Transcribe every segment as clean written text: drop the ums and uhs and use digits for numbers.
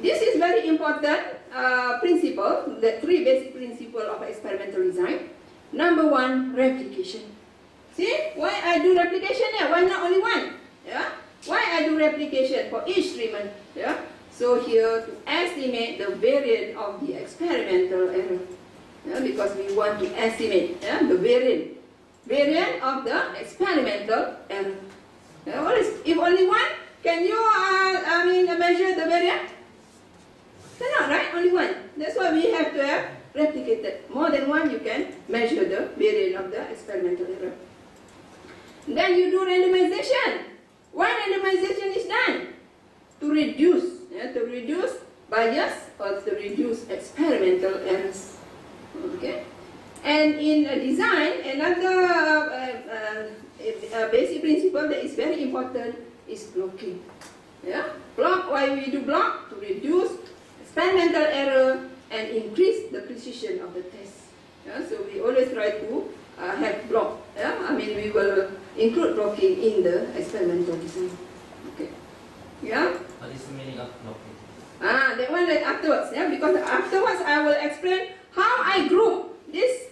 this is very important principle, the three basic principles of experimental design. Number one, replication. See, why I do replication here? Why not only one? Yeah? Why I do replication for each treatment? Yeah? So here to estimate the variance of the experimental error. Yeah? Because we want to estimate the variance of the experimental error. Yeah? What is, if only one, can you measure the variance? Cannot, right? Only one. That's why we have to have replicated. More than one, you can measure the variance of the experimental error. Then you do randomization. Why randomization is done? To reduce bias or to reduce experimental errors. Okay. And in design, another basic principle that is very important is blocking. Yeah. Block. Why we do block? To reduce experimental error and increase the precision of the test. Yeah? So we always try to have block. Yeah? We will include blocking in the experimental design. Okay. Yeah? What is the meaning of blocking? That one afterwards. Yeah? Because afterwards I will explain how I group this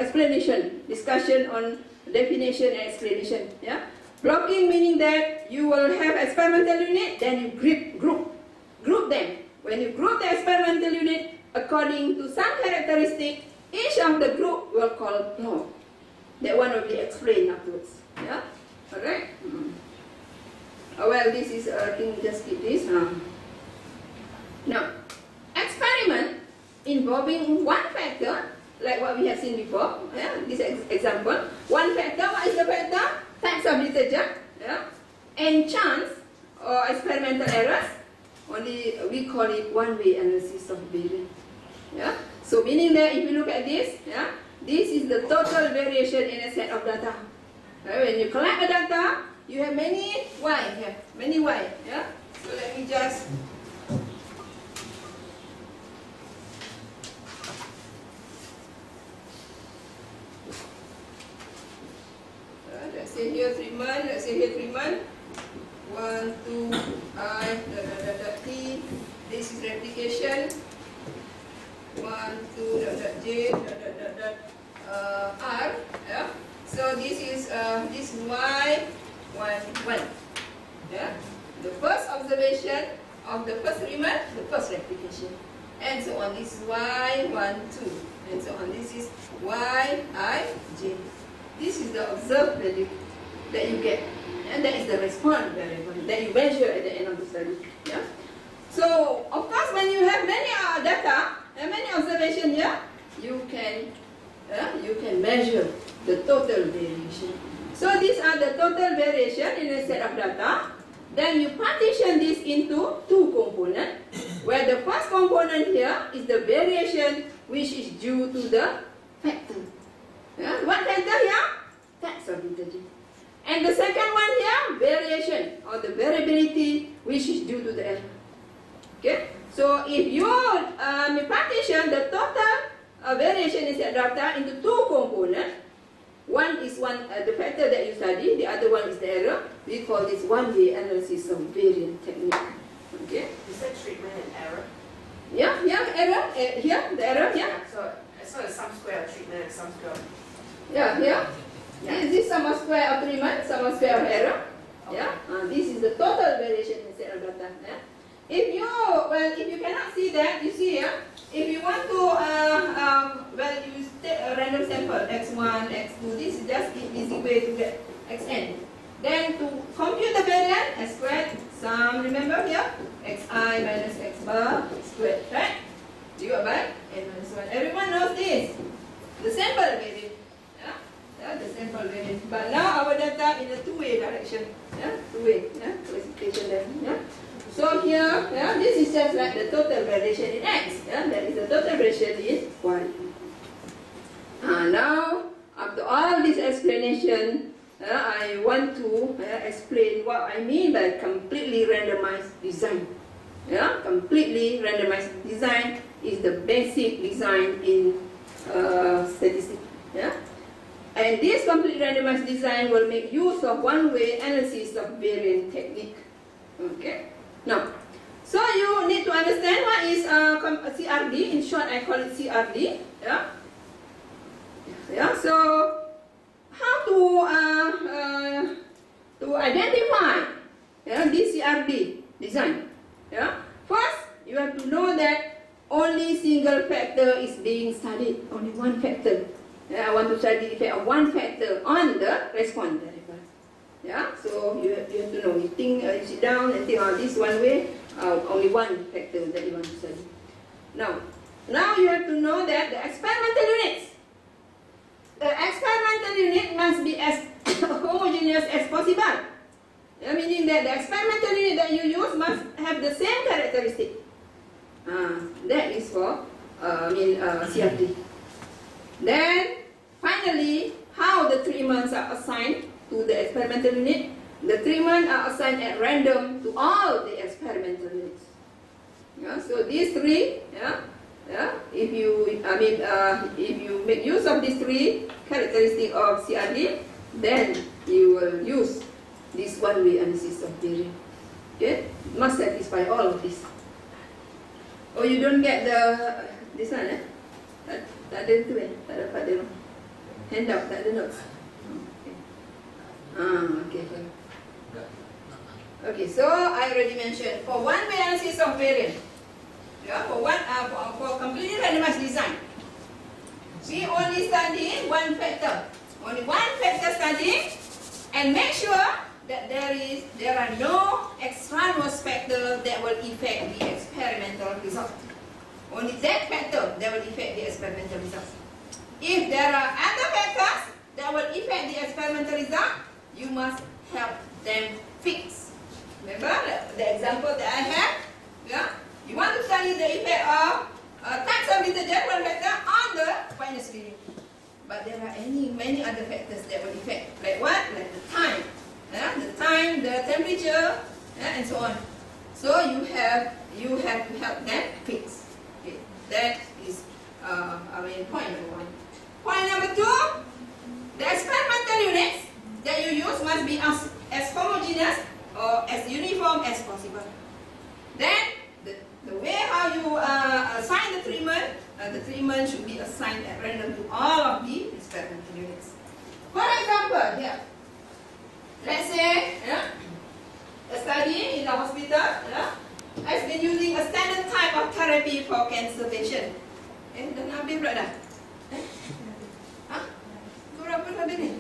explanation, discussion on definition and explanation. Yeah? Blocking meaning that you will have experimental unit, then you group them. When you group the experimental unit according to some characteristic, each of the group will call block. That one will be explained afterwards. Yeah? Alright? Well, this is, I think just keep this. Now, experiment involving one factor, like what we have seen before, yeah? This example. One factor, what is the factor? Types of detergent, yeah? And chance or experimental errors, only we call it one-way analysis of variance. Yeah? So meaning that if you look at this, yeah, this is the total variation in a set of data. When you collect the data, you have many Y here, many Y. Yeah? So let me just let's say here treatment, let's say here treatment 1, 2, I, T, this is replication 1, 2, J, R, yeah? So this is Y, 1, 1, yeah? The first observation of the first treatment, the first replication, and so on. This is Y, 1, 2, and so on. This is Y, I, J. This is the observed value that you get, and that is the response variable that you measure at the end of the study. Yeah? So, of course, when you have many data and many observations here, you can measure the total variation. So these are the total variation in a set of data. Then you partition this into two components, where the first component here is the variation which is due to the factor. Yeah? What factor here? Types of detergent. And the second one here, variation or the variability which is due to the error. Okay? So if you partition the total variation in set data into two components, one is the factor that you study, the other one is the error. We call this one-way analysis of variance technique. Okay? You said treatment and error? Yeah, error. Here, the error, yeah. So the sum square of treatment and sum square of... Yeah. Is this sum of square of treatment, sum of square of error? Okay. Yeah. This is the total variation in set of data. Yeah. If you cannot see that, you see here. If you want to, you take a random sample, x1, x2. This is just an easy way to get xn. Then to compute the variance, s squared, sum, remember here, xi minus x bar squared, right? Divided by n minus 1. Everyone knows this. The sample variance. Yeah, the sample variance. But now our data in a two-way direction. Yeah, two-way. Yeah, classification there. Yeah. So here, yeah, this is just like the total variation in x. Yeah, that is the total variation in y. Now, after all this explanation, I want to explain what I mean by completely randomized design. Yeah, completely randomized design is the basic design in statistics. Yeah. And this complete randomized design will make use of one-way analysis of variance technique. Okay. Now, so you need to understand what is CRD. In short, I call it CRD. Yeah. Yeah. So, how to identify this CRD design? Yeah. First, you have to know that only single factor is being studied. Only one factor. Yeah, I want to study the effect of one factor on the response variable. Yeah, so you have to know. You think, you sit down and think, this one way, only one factor that you want to study. Now you have to know that the experimental unit must be as homogeneous as possible. Yeah, meaning that the experimental unit that you use must have the same characteristic. That is for CRD. Then finally, how the treatments are assigned to the experimental unit. The treatments are assigned at random to all the experimental units. Yeah, so these three, if you make use of these three characteristics of CRD, then you will use this one-way analysis of variance. Okay, must satisfy all of this. Oh, you don't get this one, eh? Tak ada tu, tak dapat dia. Handout, tak ada notes. Okay. Okay, so I already mentioned for one-way analysis of variance. Yeah, for completely randomized design, we only study one factor. Only one factor study, and make sure that there are no extraneous factors that will affect the experimental result. Only that factor that will affect the experimental result. If there are other factors that will affect the experimental result, you must help them fix. Remember the example that I have? Yeah? You want to study the effect of types of detergent, one factor on the fineness variance. But there are many other factors that will affect. Like what? Like the time. Yeah? The time, the temperature, and so on. So you have to help them fix. Okay. That is point number one. Point number two, the experimental units that you use must be as homogeneous or as uniform as possible. Then the way how you assign the treatment should be assigned at random to all of the experimental units. For example, here, let's say a study in the hospital has been using a standard type of therapy for cancer patient. Dah nak habis pula dah? Berapa dah habis ni?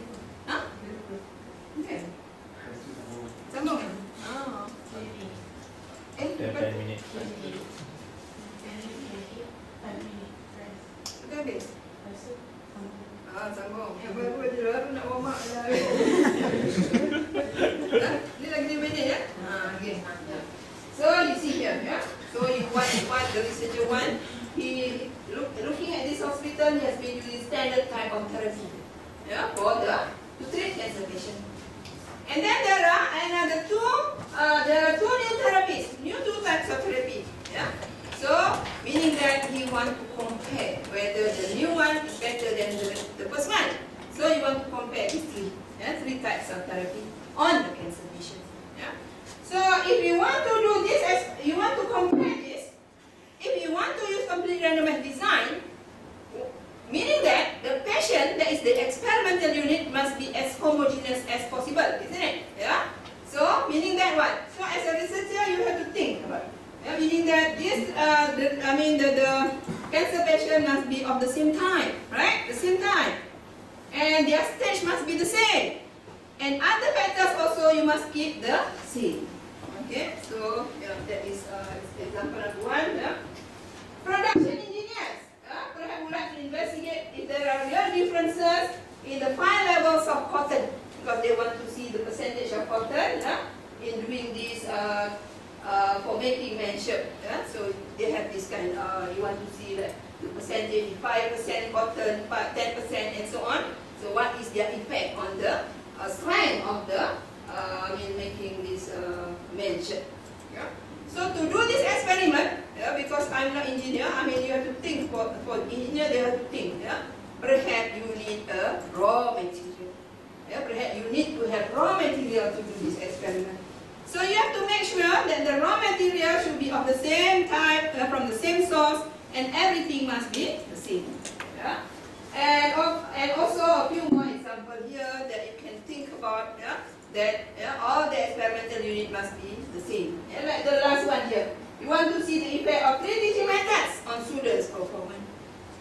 Okay. Sambung kan? 10 minutes. Sudah habis? Sambung. Baru je baru nak warm up dah. Ni lagi 5 minit ya? Okay. So you see here, So what the researcher want, he looking at this hospital, he has been using standard type of therapy, to treat cancer patient. And then there are two new therapies, two types of therapy. So meaning that he want to compare whether the new one is better than the first one. So you want to compare these three types of therapy on the cancer patient. So if you want to do this, you want to compare this, if you want to use complete randomized design, meaning that the patient, that is the experimental unit, must be as homogeneous as possible, isn't it? So meaning that what? So as a researcher, you have to think about it. Meaning that this, the cancer patient must be of the same time, right? The same time, and their stage must be the same, and other factors also you must keep the same. Okay, so that is example number one. Production engineers perhaps would like to investigate if there are real differences in the fine levels of cotton, because they want to see the percentage of cotton in doing this for making mention. So they have this kind. You want to see that the percentage, 5% cotton, 10%, and so on. So what is their effect on the strength of the making this mention. So to do this experiment, because I'm not engineer, you have to think, for engineer they have to think. Perhaps you need a raw material. Perhaps you need to have raw material to do this experiment. So you have to make sure that the raw material should be of the same type, from the same source, and everything must be the same. Yeah? And also a few more examples here that you can think about. Yeah? That all the experimental unit must be the same. Yeah? Like the last one here. You want to see the effect of 3 teaching methods on students' performance.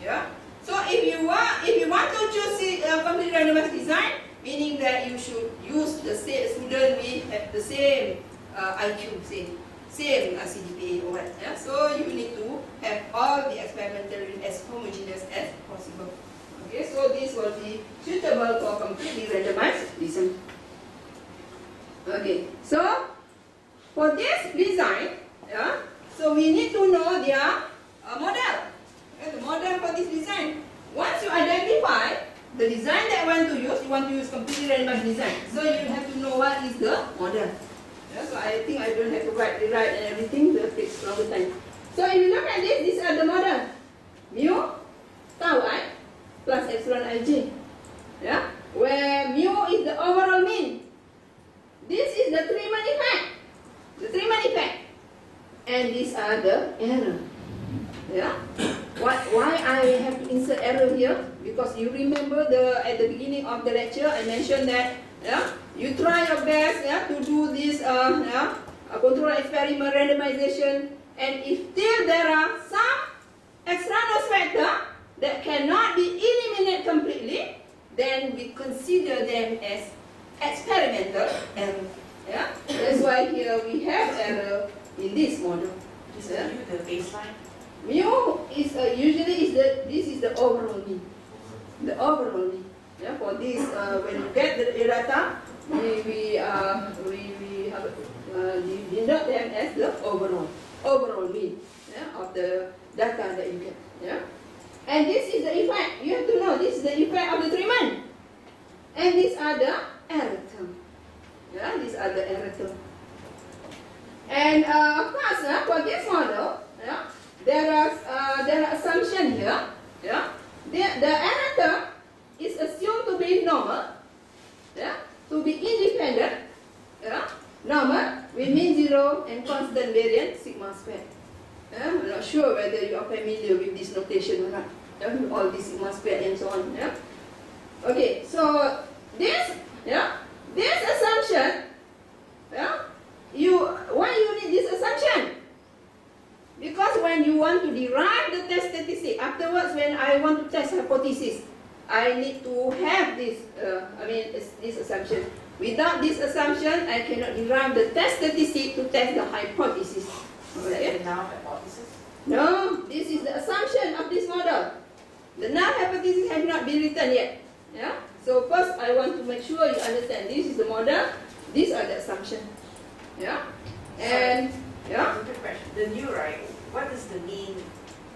Yeah? So if you want to choose complete randomized design, meaning that you should use the student with the same IQ, same CDPA or what. Yeah? So you need to have all the experimental unit as homogeneous as possible. Okay, so this will be suitable for completely randomized design. Okay, so for this design, yeah, so we need to know their model. Okay, the model for this design. Once you identify the design that you want to use completely randomized design. So you have to know what is the model. Yeah, so I think I don't have to write and everything, that takes longer time. So if you look at this, these are the model. Mu, tau I, plus epsilon ij. Yeah? Where mu is the overall mean. This is the Three-man effect. The Three-man effect. And these are the error. Yeah? Why I have to insert error here? Because you remember at the beginning of the lecture, I mentioned that you try your best to do this control experiment randomization, and if still there are some extraneous factor that cannot be eliminated completely, then we consider them as experimental error. Yeah? That's why here we have error in this model. Is that the baseline? Mu is this is the overall mean. The overall mean. Yeah, for this, when you get the data, we denote them as the overall mean, of the data that you get. Yeah, and this is the effect. You have to know this is the effect of the Three-man, and these are the error term. Yeah, these are the error term. And of course, for this model, there are assumptions here. Yeah, the error term is assumed to be normal. Yeah, to be independent. Yeah, normal with mean zero and constant variance sigma squared. Yeah, I'm not sure whether you are familiar with this notation or not. Yeah, with all this sigma squared and so on. Yeah. Okay, so this assumption. Yeah, why you need this assumption? Because when you want to derive the test statistic, afterwards when I want to test hypothesis, I need to have this, this assumption. Without this assumption, I cannot derive the test statistic to test the hypothesis. Okay? The null hypothesis? No, this is the assumption of this model. The null hypothesis has not been written yet. Yeah? So first, I want to make sure you understand this is the model, these are the assumptions. Yeah? And yeah? The new, right? What does the mean,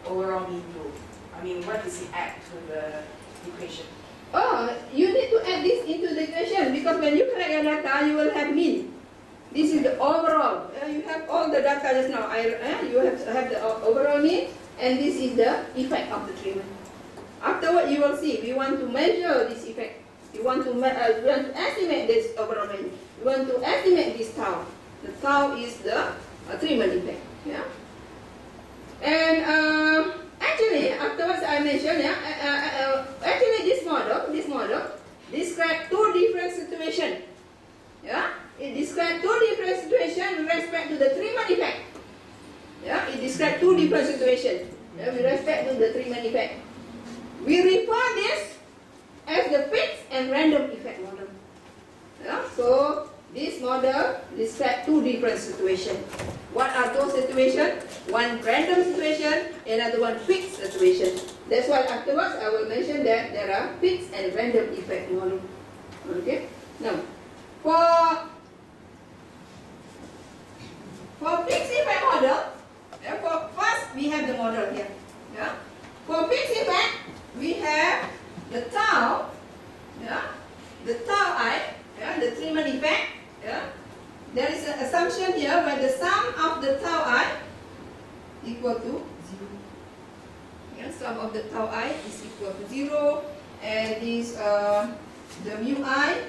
overall mean do? I mean, what does it add to the equation? Oh, you need to add this into the equation because when you collect your data, you will have mean. This is the overall. You have all the data just now. You have the overall mean, and this is the effect of the treatment. Afterward, you will see. We want to measure this effect. We want to estimate this overall mean. We want to estimate this tau. The tau is the treatment effect. Yeah. And actually, afterwards I mentioned, actually this model describes two different situations. Yeah, it describes two different situations with respect to the Three-man effect. Yeah, it describes two different situations with respect to the Three-man effect. We refer this as the fixed and random effect model. Yeah, so this model describes two different situations. What are those situations? One random situation, another one fixed situation. That's why afterwards I will mention that there are fixed and random effect model. Okay? Now, for fixed effect model, first we have the model here. Yeah? For fixed effect, we have the tau, the tau I, the Three-man effect. Yeah? There is an assumption here where the sum of the tau I equal to 0. Yeah, sum of the tau I is equal to 0, and this the mu I,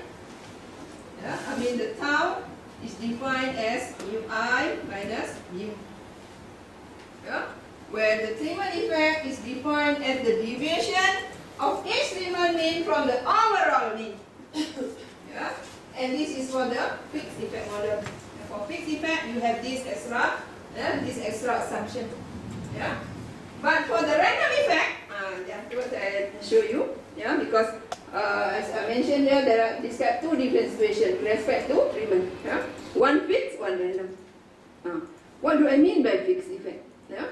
the tau is defined as mu I minus mu. Yeah? Where the treatment effect is defined as the deviation of each treatment mean from the overall mean. Yeah? And this is for the fixed effect model. And for fixed effect, you have this extra assumption. Yeah? But for the random effect, afterwards I show you. Yeah, because as I mentioned here, there are these two different situations with respect to treatment. Yeah? One fixed, one random. What do I mean by fixed effect? Yeah?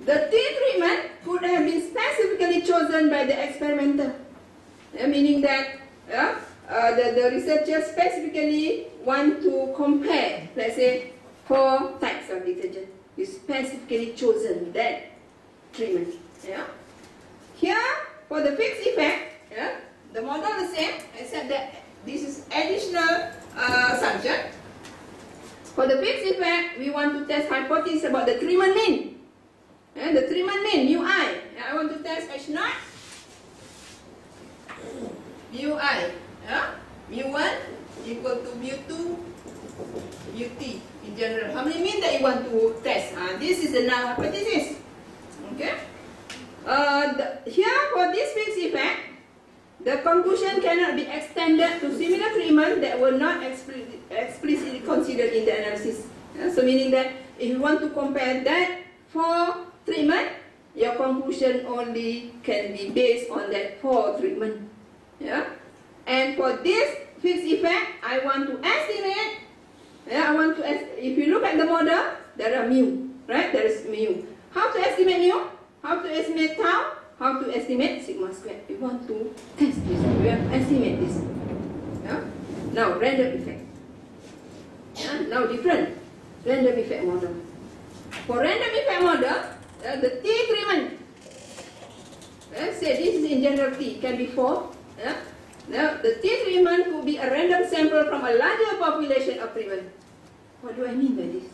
The T treatment could have been specifically chosen by the experimenter. Yeah, meaning that the researcher specifically want to compare, let's say, 4 types of detergent. You specifically chosen that treatment. Yeah? Here, for the fixed effect, the model is the same, except that this is additional assumption. For the fixed effect, we want to test hypothesis about the treatment mean. The treatment mean, mu I. I want to test H0, mu I. Mu1 equal to mu2, mu t in general. How many mean that you want to test? This is the null hypothesis. Okay? Here, for this fixed effect, the conclusion cannot be extended to similar treatment that were not explicitly considered in the analysis. So meaning that if you want to compare that 4 treatment, your conclusion only can be based on that 4 treatment. Yeah? And for this fixed effect, I want to estimate. If you look at the model, there are mu, right? There is mu. How to estimate mu? How to estimate tau? How to estimate sigma squared? We want to test this. We have to estimate this. Yeah? Now, random effect. Now, different random effect model. For random effect model, the T treatment, say this is in general T, can be 4. Now, the T treatment could be a random sample from a larger population of treatment. What do I mean by this?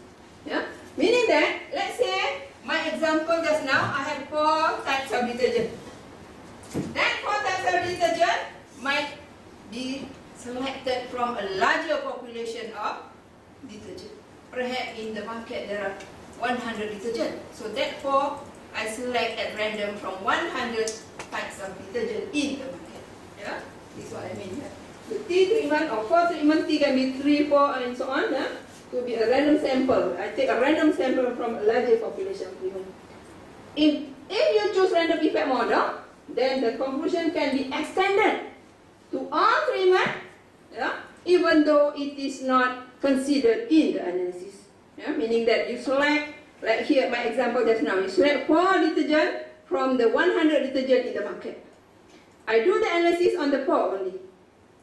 Meaning that, let's say, my example just now, I have 4 types of detergent. That 4 types of detergent might be selected from a larger population of detergent. Perhaps in the market there are 100 detergent. So therefore, I select at random from 100 types of detergent in the market. Yeah? This is what I mean. The T treatment or 4 treatment, T can be 3, 4 and so on. To be a random sample. I take a random sample from a larger population of treatment. If you choose random effect model, then the conclusion can be extended to all treatment, even though it is not considered in the analysis. Meaning that you select, like here my example just now, you select 4 detergent from the 100 detergent in the market. I do the analysis on the 4 only.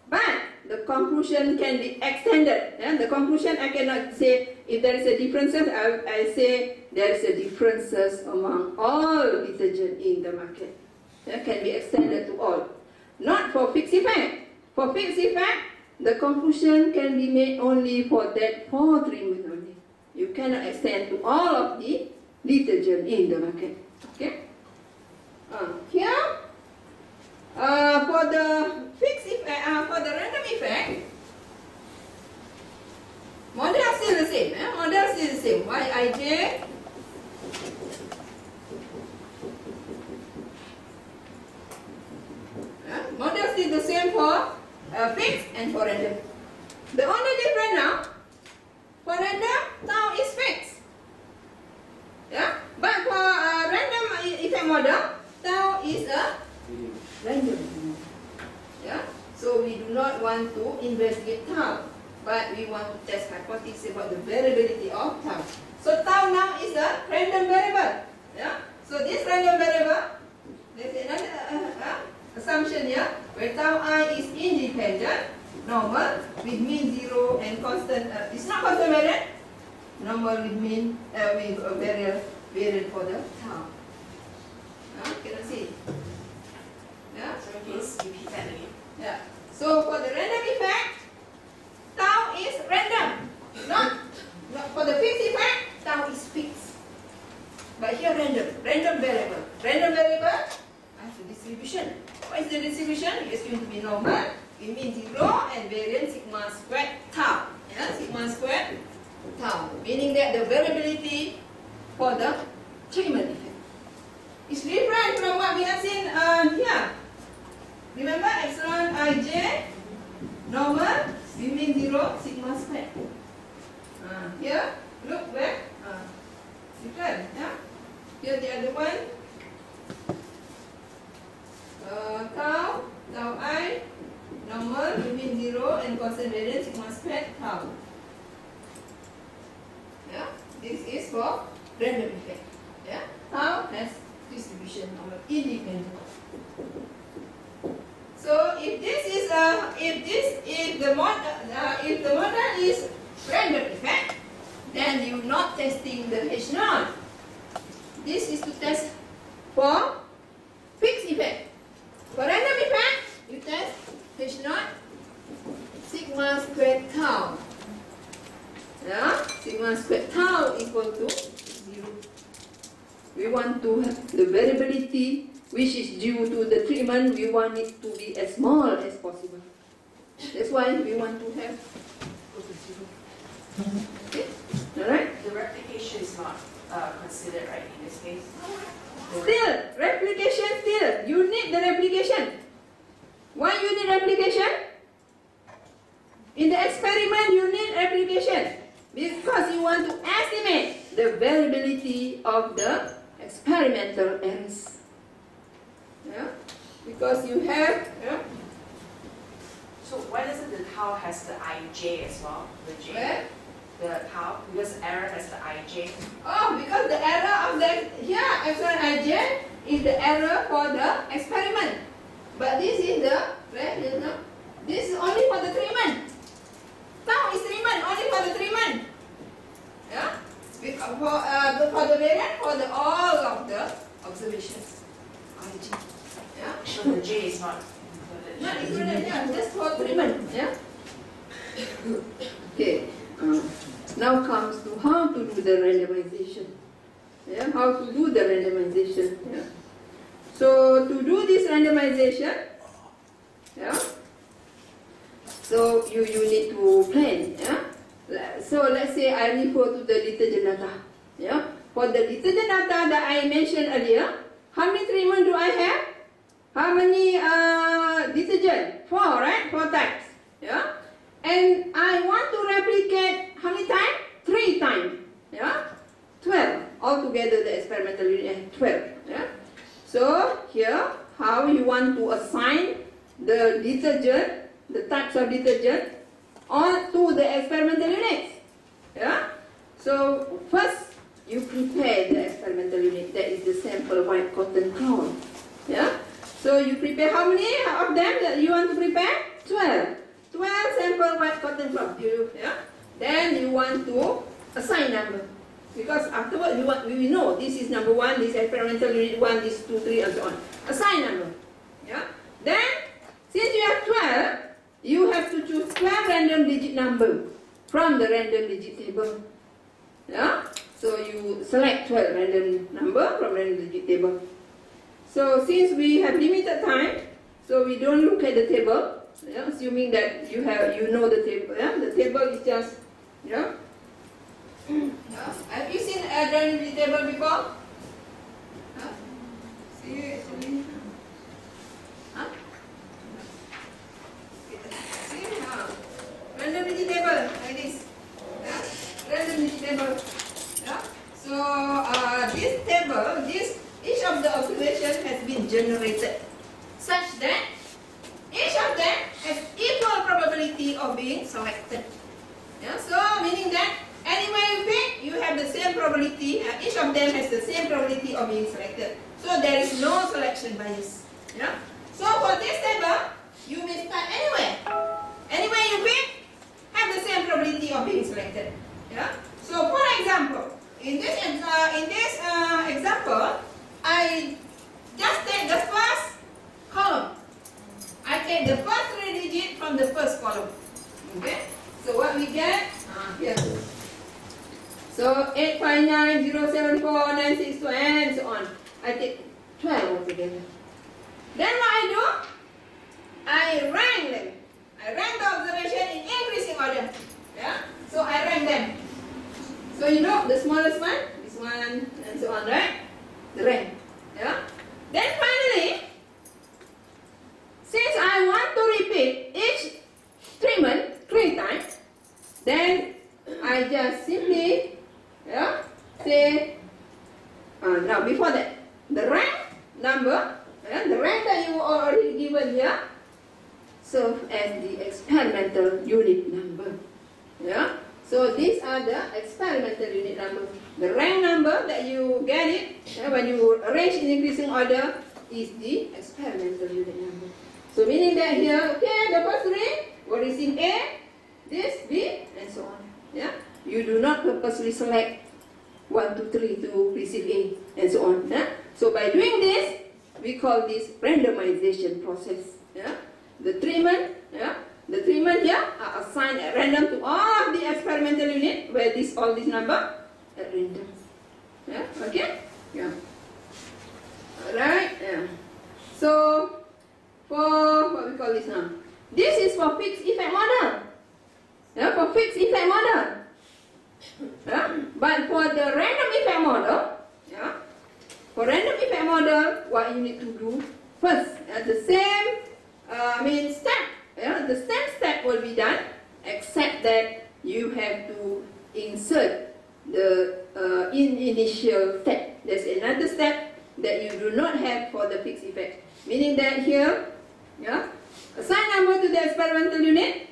But the conclusion can be extended. The conclusion, I cannot say if there is a differences. I say there is a differences among all detergent in the market. Can be extended to all. Not for fixed effect. For fixed effect, the conclusion can be made only for that 4 treatment only. You cannot extend to all of the detergent in the market. Okay? Here, for the fixed effect, for the random effect, model is still the same. Model is still the same. Yij. Model is still the same for fixed and for random. The only difference now, for random, tau is fixed. But for random effect model, tau is a random. So we do not want to investigate tau, but we want to test hypothesis about the variability of tau. So tau now is a random variable. So this random variable, there's another assumption here, where tau I is independent, normal, with mean 0 and constant, it's not constant variant, normal with mean, with a variant for the tau. Cannot see. So please repeat that again. So for the random effect, tau is random. Not for the fixed effect, tau is fixed. But here random variable. Random variable has a distribution. What is the distribution? It's going to be normal, it means 0 and variance sigma squared tau. Yeah, sigma squared tau, meaning that the variability for the treatment effect is different from what we have seen here. Remember epsilon ij normal we mean 0 sigma squared. Here look back, different. Yeah. Here the other one, tau I normal we mean 0 and constant variance sigma squared tau. Yeah, this is for random effect. Yeah, tau has distribution normal independent. So if this is if the model is random effect, then you're not testing the H naught. This is to test for fixed effect. For random effect, you test H naught sigma squared tau. Yeah, sigma squared tau equal to 0. We want to have the variability which is due to the treatment. We want it to be as small as possible. That's why we want to have equal to 0. Okay, all right. The replication is not considered, right, in this case? Still, replication still. You need the replication. Why you need replication? In the experiment, you need replication because you want to estimate the variability of the experimental errors. Yeah, because you have. Yeah. So why doesn't the tau has the ij as well? The j. Where? The tau, because error has the ij. Oh, because the error of the epsilon ij is the error for the experiment. But this is the this is only for the treatment. Tau is treatment, only for the treatment. Yeah, for the variant for the all of the observations. ij. Yeah. So the j is not included. Not included. Yeah, just for treatment. Yeah. Okay. Now comes to how to do the randomization. Yeah, how to do the randomization. Yeah. So to do this randomization, yeah. So you need to plan. Yeah. So let's say I refer to the detergent data. Yeah. For the detergent data that I mentioned earlier, how many treatment do I have? How many detergent? 4, right? 4 types. Yeah. And I want to replicate how many times? 3 times. Yeah? 12. Altogether the experimental unit has 12. Yeah? So here, how you want to assign the detergent, the types of detergent, onto the experimental units. Yeah? So first, you prepare the experimental unit. That is the sample white cotton cloud. Yeah? So you prepare how many of them that you want to prepare? 12. 12 sample white cotton cloth. Yeah? Then you want to assign number. Because afterward we know this is number 1, this experimental unit 1, this 2, 3, and so on. Assign number. Yeah? Then, since you have 12, you have to choose 12 random digit number from the random digit table. Yeah? So you select 12 random number from random digit table. So since we have limited time, so we don't look at the table. Yeah, assuming that you know the table. Yeah? The table is just, yeah. Yeah. Have you seen a random table before? Huh? See, huh? See, random table like this. Yeah? Random table. Yeah. So this table, each of the observation has been generated such that each of them has equal probability of being selected. Yeah, so meaning that anywhere you pick, you have the same probability. Each of them has the same probability of being selected. So there is no selection bias. Yeah. So for this table, you may start anywhere. Anywhere you pick, have the same probability of being selected. Yeah. So for example, in this example, I just take the first column. I take the first 3 digits from the first column. Okay? So what we get? Here. So 859074962 and so on. I take 12 altogether. Then what I do? I rank them. I rank the observation in increasing order. Yeah? here serve as the experimental unit number. Yeah. So these are the experimental unit number. The rank number that you get it when you arrange in increasing order is the experimental unit number. So meaning that here, okay, the first ring will receive A, this B, and so on. Yeah. You do not purposely select 1, 2, 3 to receive A, and so on. Yeah? So by doing this, we call this randomization process. Yeah? The treatment here are assigned at random to all of the experimental unit, where all this number at random. Yeah? Okay? Yeah. Alright. Yeah. So for what we call this now? This is for fixed effect model. Yeah, for fixed effect model. Yeah? But for the random effect model, yeah, for random effect model, what you need to do first, the same step, yeah, the same step will be done, except that you have to insert the initial step. There's another step that you do not have for the fixed effect, meaning that here, yeah, assign number to the experimental unit.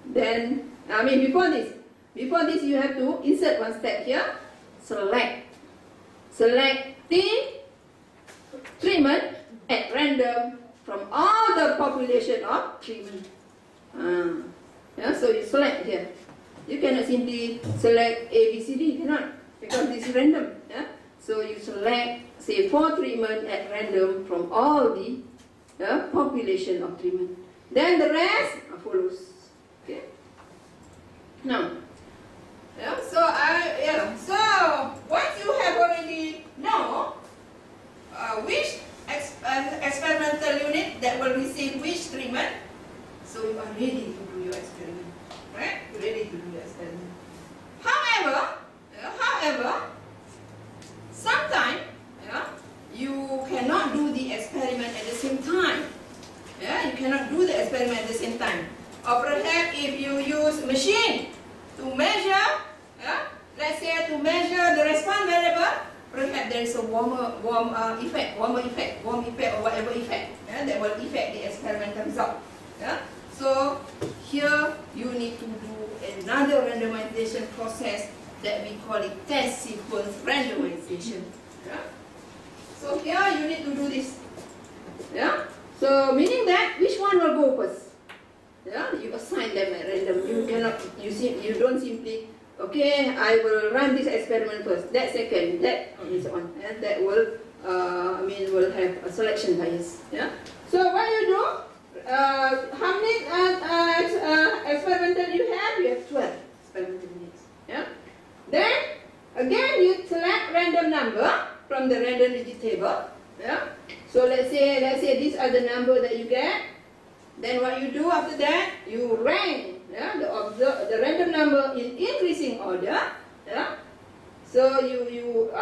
Then, before this you have to insert one step here, select the treatment at random from all the population of treatment. Yeah, so you select here. You cannot simply select A, B, C, D, cannot, because this is random. Yeah? So you select, say, 4 treatment at random from all the population of treatment. Then the rest follows. Okay. Now, so once you have already know which experimental unit that will receive which treatment, so you are ready to do your experiment, right? You're ready to do your experiment. However, sometimes you cannot do the experiment at the same time. Yeah, you cannot do the experiment at the same time. Or perhaps if you use machine to measure, let's say to measure the response variable, perhaps there is a warm effect, or whatever effect that will affect the experimental result. Yeah? So here you need to do another randomization process that we call it test sequence randomization. Yeah? So here you need to do this. Yeah? So meaning that which one will go first? Yeah? You assign them at random. You cannot. You don't simply. Okay, I will run this experiment first. That second, that and so on, and that will will have a selection bias. Yeah. So what you do? How many experimental you have? You have 12 experimental units. Yeah. Then again you select random number from the random digit table. Yeah. So let's say these are the number that you get. Then what you do after that? You rank the random number in increasing order. Yeah. So you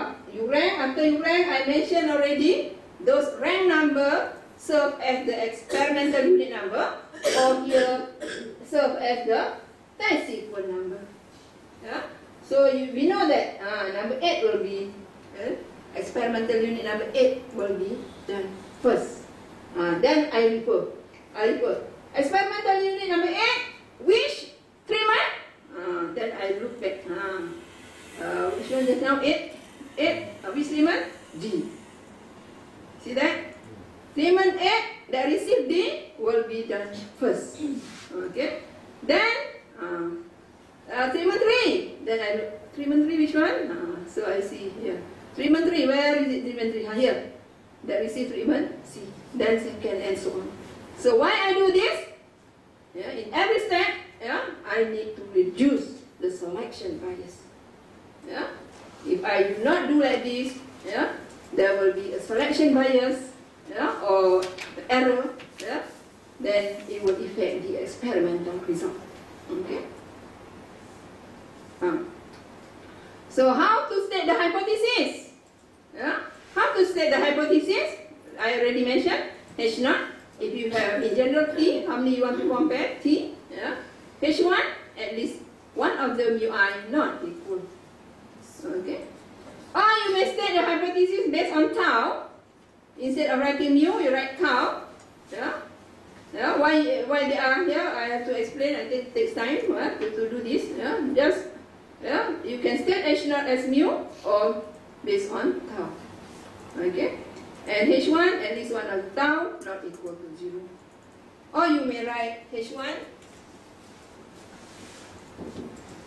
rank. After you rank, I mentioned already, those rank number serve as the experimental unit number, or here serve as the test sequence number. Yeah. So we know that number 8 will be experimental unit number 8 will be done first. Then I refer. Experimental unit number 8, which treatment? Then I look back. Which one just now? 8. Which treatment? D. See that? Treatment 8 that receive D will be done first. Okay. Then treatment 3. Then I look. Treatment 3, which one? So I see here. Treatment 3, where is it? Treatment 3? Here. That receive treatment C. Then second and so on. So why I do this? Yeah, in every step, I need to reduce the selection bias. Yeah, if I do not do like this, there will be a selection bias, or the error. Then it will affect the experimental result. Okay. So how to state the hypothesis? How to state the hypothesis? I already mentioned H0. If you have in general T, how many you want to compare? T. H1, at least one of them you are not equal. Okay. Or you may state the hypothesis based on tau. Instead of writing mu, you write tau. Yeah? Yeah, why they are here, I have to explain. I think it takes time to do this. Yeah? Just, you can state H0 as mu or based on tau. Okay? And H1, at least 1 of tau, not equal to 0. Or you may write H1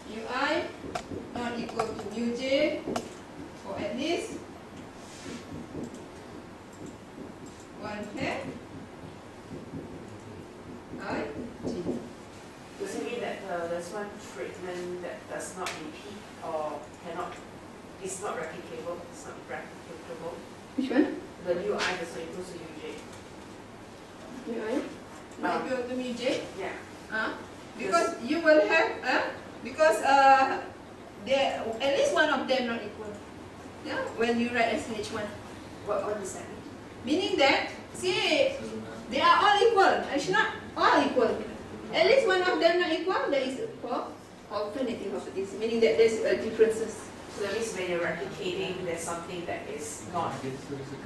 Ui not equal to mu j for at least 1 half I G. Does it mean that there's one treatment that does not repeat or it's not replicable, it's not replicable? Which one? The Ui is equal to Uj. Ui not equal to mu j? Yeah. Because you will have, because there at least one of them not equal. Yeah, when you write as H1. What does that mean? Meaning that, see, they are all equal. Actually, not all equal. At least one of them not equal. That is for alternative of this. Meaning that there's differences. So that means when you're replicating, there's something that is not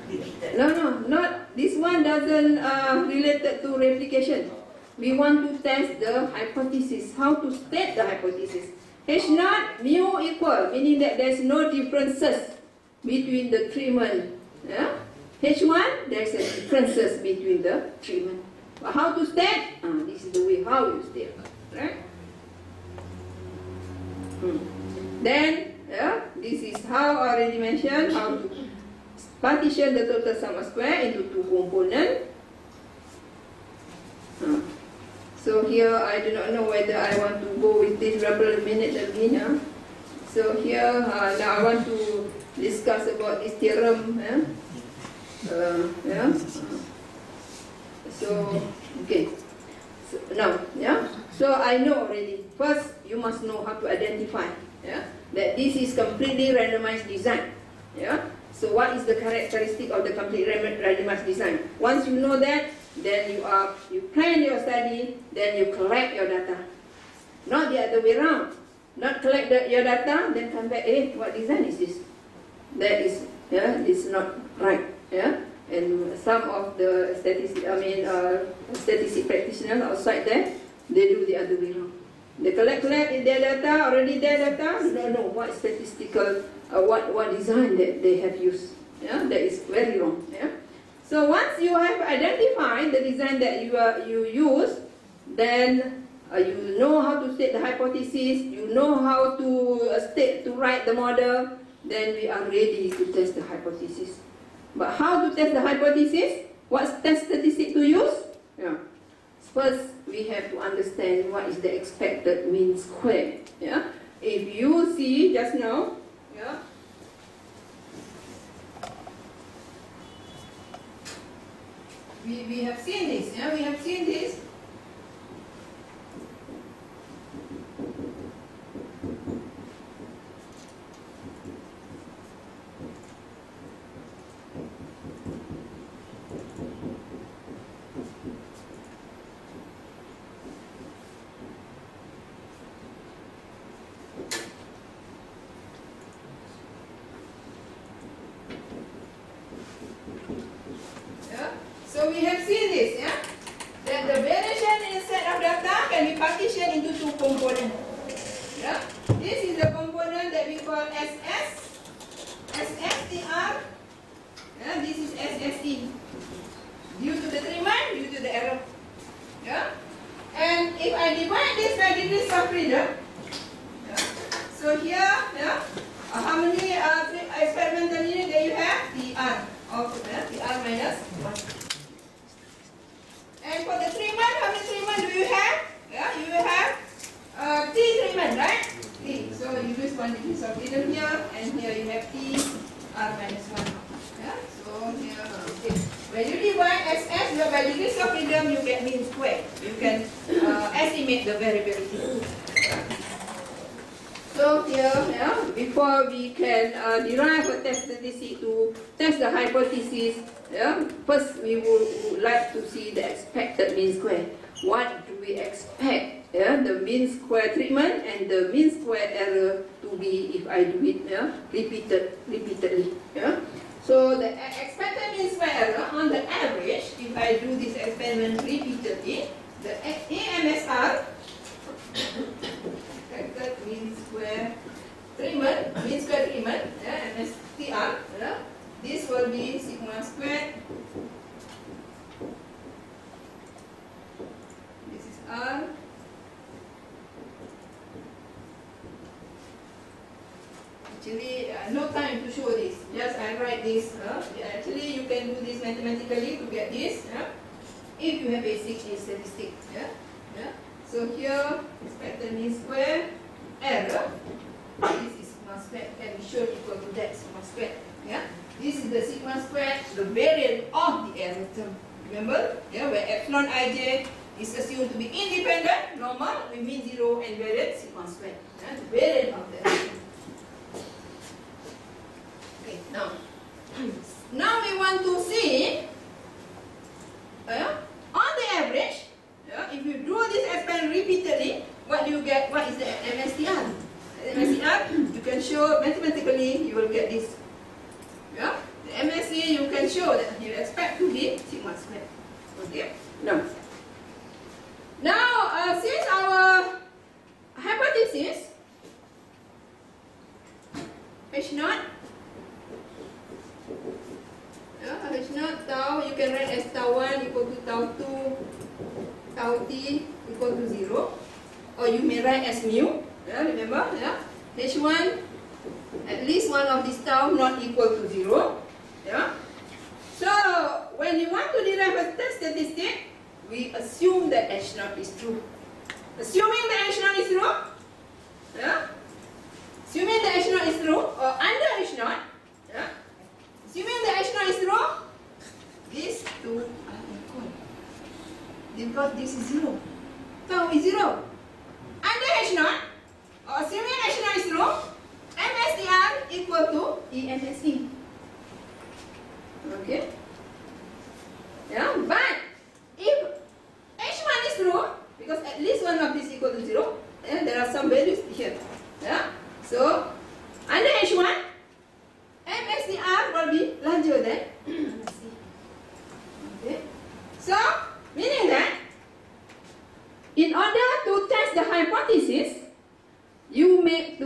repeated. No, not this one doesn't related to replication. We want to test the hypothesis. How to state the hypothesis? H0 mu equal, meaning that there's no differences between the treatment. Yeah? H1, there's a differences between the treatment. But how to state? This is the way how you state. Right? Then, this is how I already mentioned, how to partition the total sum of square into 2 components. So here I do not know whether I want to go with this rebel minute again. So here now I want to discuss about this theorem. So okay. So now, so I know already. First, you must know how to identify. That this is completely randomized design. So what is the characteristic of the complete randomized design? Once you know that, then you plan your study, then you collect your data. Not the other way around. Not collect your data, then come back, what design is this? That is, it's not right. And some of the statistic practitioners outside there, they do the other way around. They collect their data, already their data, they don't know what statistical, what design that they have used. That is very wrong. So once you have identified the design that you use, then you know how to state the hypothesis, you know how to write the model, then we are ready to test the hypothesis. But how to test the hypothesis? What test statistic to use? First, we have to understand what is the expected mean square. If you see just now, we have seen this. We have seen this. So we have seen this, that the variation in a set of data can be partitioned into 2 components. This is the component that we call SS, SSTR. This is SST. Due to the treatment, due to the error. And if I divide this by degrees of freedom, so here, how many experimental units that you have? TR of TR minus 1. And for the treatment, how many treatment do you have? You have T treatment, right? T. So you use 1 degree of freedom here, and here you have T R minus 1. So here, okay. When you divide SS by degrees of freedom, you get mean square. You can estimate the variability. So here, before we can derive a test statistic to test the hypothesis, first we would like to see the expected mean square. What do we expect? The mean square treatment and the mean square error to be if I do it repeatedly. So the expected mean square error on the average, if I do this experiment repeatedly, the AMSR, expected mean square treatment, MSTR, this will be sigma squared. This is R. Actually, no time to show this. Just I write this. Actually, you can do this mathematically to get this. If you have basic in statistics. So here, expected mean square error. This is sigma squared. Can be shown equal to that sigma squared. This is the sigma squared, the variance of the error term. Remember, where epsilon ij is assumed to be independent, normal, with mean 0 and variance sigma squared. The variance of the error term. Okay, now we want to see on the average, if you do this experiment repeatedly, what do you get? What is the MSTR? MSTR, you can show mathematically, you will get this. The MSE, you can show that you expect to be sigma squared. Okay? Now, since our hypothesis H naught, H naught tau, you can write as tau 1 equal to tau 2, tau t equal to 0, or you may write as mu. Remember, H1, at least one of these tau not equal to 0. So when you want to derive a test statistic, we assume that H naught is true. Assuming that H naught is true, assuming that H naught is true, or under H naught, assuming that H naught is true, these two are equal. Because this is 0. Tau is 0. Under H naught, or assuming H naught is true, MSTR equal to EMSE. Okay? But if H1 is true, because at least one of these equal to 0, there are some values here. So, under H1, MSTR will be larger than MSE. Okay? So, meaning that in order to test the hypothesis, you need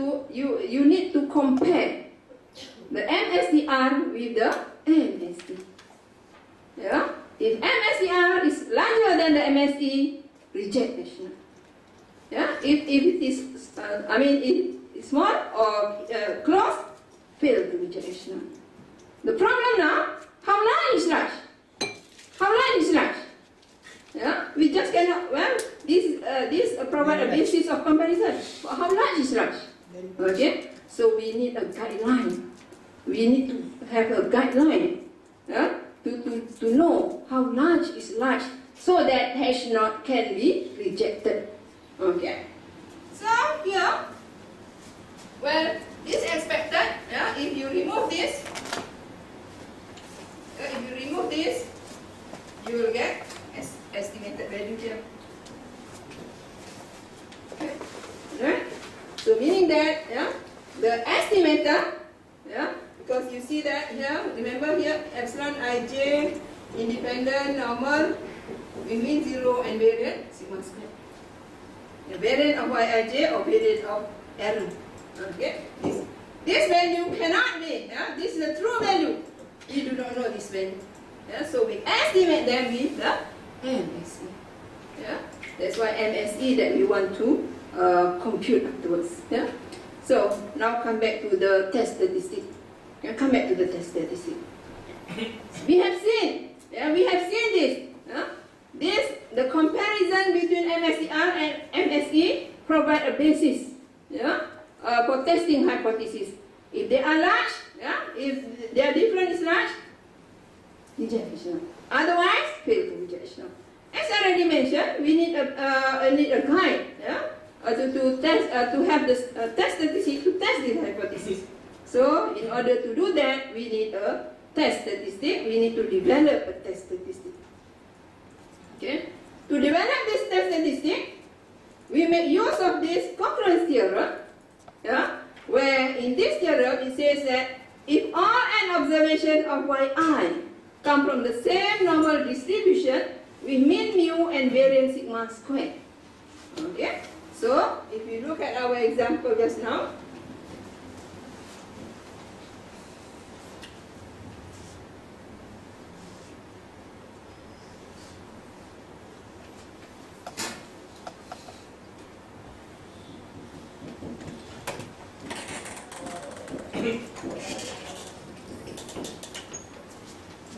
to compare the MSTR with the MSE. If MSTR is larger than the MSE, reject H naught. If it is, if it's small or close, fail to reject H naught. The problem now, how large is large? How large is large? We just cannot, this provide a basis of comparison. How large is large? Okay, so we need a guideline. We need to have a guideline to know how large is large, so that H naught can be rejected. Okay, so here, well, this expected. If you remove this, you will get estimated value here. Okay. Right? So meaning that the estimator, because you see that here, remember here, epsilon ij, independent, normal, we mean 0 and variant, sigma squared. The variant of yij or variant of error. Okay? This value cannot be, this is a true value. We do not know this value. So we estimate them with the MSE. That's why MSE that we want to compute afterwards. So now come back to the test statistic. Come back to the test statistic. We have seen this. The comparison between MSTR and MSE provide a basis for testing hypothesis. If they are large, if their difference is large, reject H naught. Otherwise, fail to reject H naught. As I already mentioned, we need a guide to test to have this test statistic to test this hypothesis. So, in order to do that, we need a test statistic. We need to develop a test statistic. Okay. To develop this test statistic, we make use of this concurrence theorem. Where in this theorem it says that if all n observation of yi come from the same normal distribution with mean mu and variance sigma squared. Okay, so if you look at our example just now,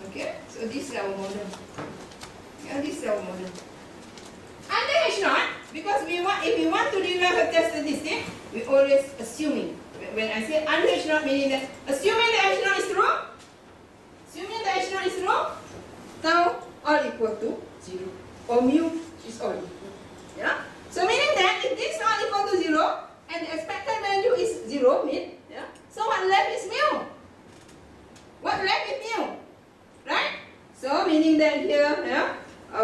okay, so this is our model. Yeah, this is our model. Under H0, because if we want to derive a test statistic, we always assuming. When I say under H0, meaning that assuming that H0 is true, now all equal to 0, or mu is all equal. Yeah. So meaning that if this all equal to 0 and the expected value is 0, yeah. So what left is mu. What left is mu, right? So meaning that here, yeah,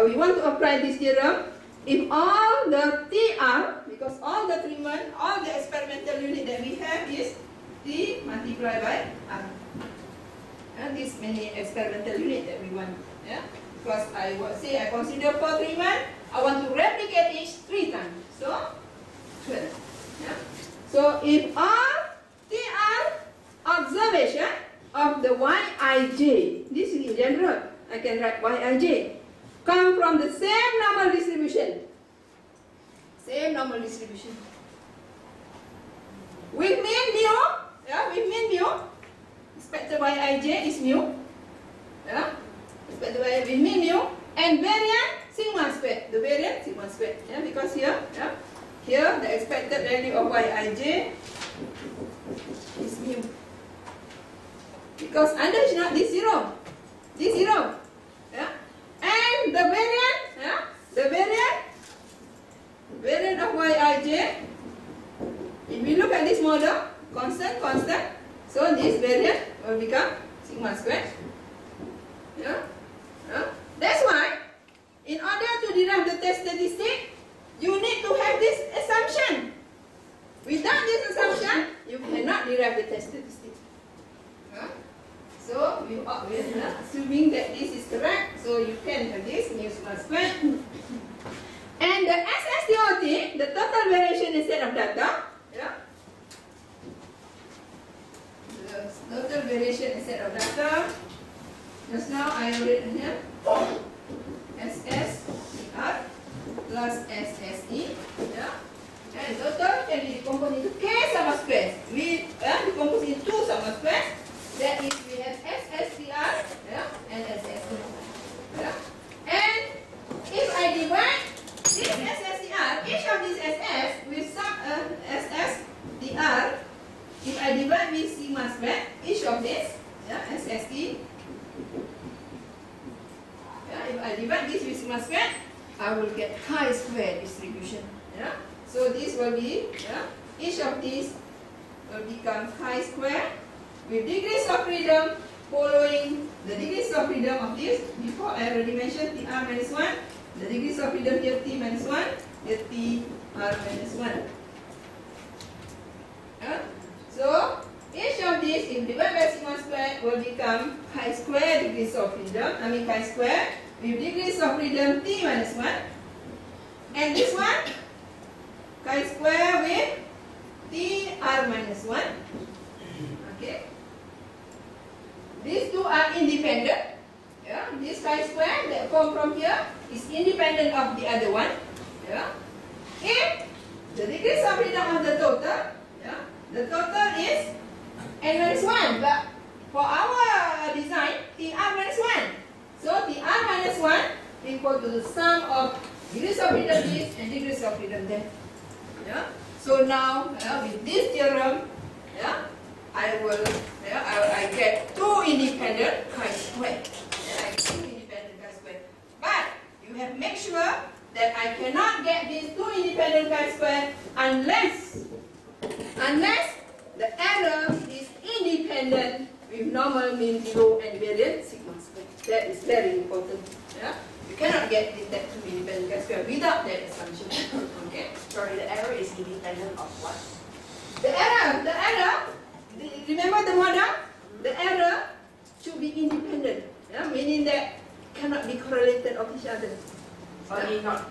we want to apply this theorem. If all the TR, because all the treatment, all the experimental unit that we have is T multiplied by R. And this many experimental unit that we want. Yeah? Because I consider 4 treatment, I want to replicate each 3 times. So 12. Yeah? So if all TR observation of the Yij, this is in general, I can write Yij, come from the same normal distribution. Same normal distribution. With mean mu, yeah, with mean mu, expected Yij is mu, yeah, expected by with mean mu, and variance sigma squared. The variance sigma squared, yeah, because here, yeah, here the expected value of Yij is mu. Because under is not this 0, yeah. And the variant, yeah, the variant of Yij, if we look at this model, constant, so this variant will become sigma squared. Yeah? Yeah? That's why, in order to derive the test statistic, you need to have this assumption. Without this assumption, you cannot derive the test statistic. Yeah? So we are assuming that this is correct, so you can have this mu sigma squared. And the SSDOT, the total variation instead of data, yeah. The total variation instead of data. Just now I wrote here SSER plus SSE, yeah. And total can be decomposed into K summa squares. We decompose into 2 summa squares. That is, we have SSCR, yeah, and SSE. Yeah. And if I divide this SSCR, each of these SS with some SSDR, if I divide with sigma squared, each of this, yeah, SSE, yeah, if I divide this with sigma squared, I will get chi-square distribution. Yeah. So this will be, yeah, each of these will become chi-square with degrees of freedom following the degrees of freedom of this. Before I already mentioned TR minus 1. The degrees of freedom here T minus 1, here TR minus 1. So each of these, if divided by sigma squared, will become chi-square degrees of freedom. Chi-square with degrees of freedom T minus 1. And this one, chi-square with TR minus 1. Okay. These two are independent. Yeah. This chi-square that form from here is independent of the other one. Yeah. If the degrees of freedom of the total, yeah, the total is n minus 1. But for our design, TR minus 1. So TR minus 1 equal to the sum of degrees of freedom this and degrees of freedom that. Yeah. So now, with this theorem, yeah, I get 2 independent chi-square. Yeah, I get 2 independent chi-square. But you have make sure that I cannot get these 2 independent chi-square unless the error is independent with normal mean 0 and variance sigma square. That is very important. Yeah? You cannot get that 2 independent chi-square without that assumption. Okay? Sorry, the error is independent of what? The error, remember the model? the error should be independent, meaning that cannot be correlated of each other. Only not,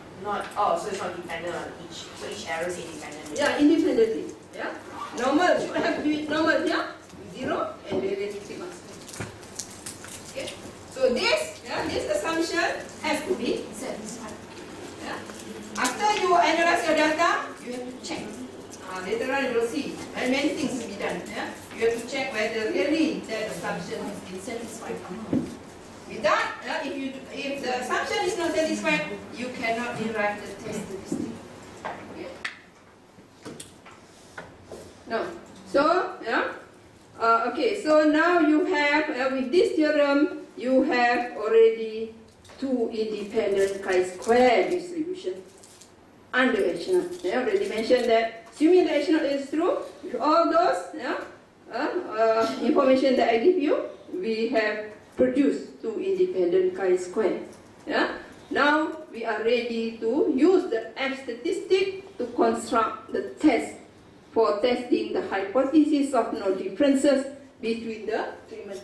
so it's not dependent on each, so each error is independent. Yeah, independently. Yeah, normal should have to be normal here, 0 and relativity maximum. Okay, so this assumption has to be satisfied. Yeah. After you analyze your data, you have to check. Later on you will see many things to be done. Yeah? You have to check whether really that assumption has been satisfied or not. Without, if the assumption is not satisfied, you cannot derive the test statistic. Okay? No. So, okay. So now you have with this theorem, you have already two independent chi-square distribution under H0. I already mentioned that assuming the H0 is true, with all those information that I give you, we have produced two independent chi-square. Yeah? Now we are ready to use the F statistic to construct the test for testing the hypothesis of no differences between the treatment.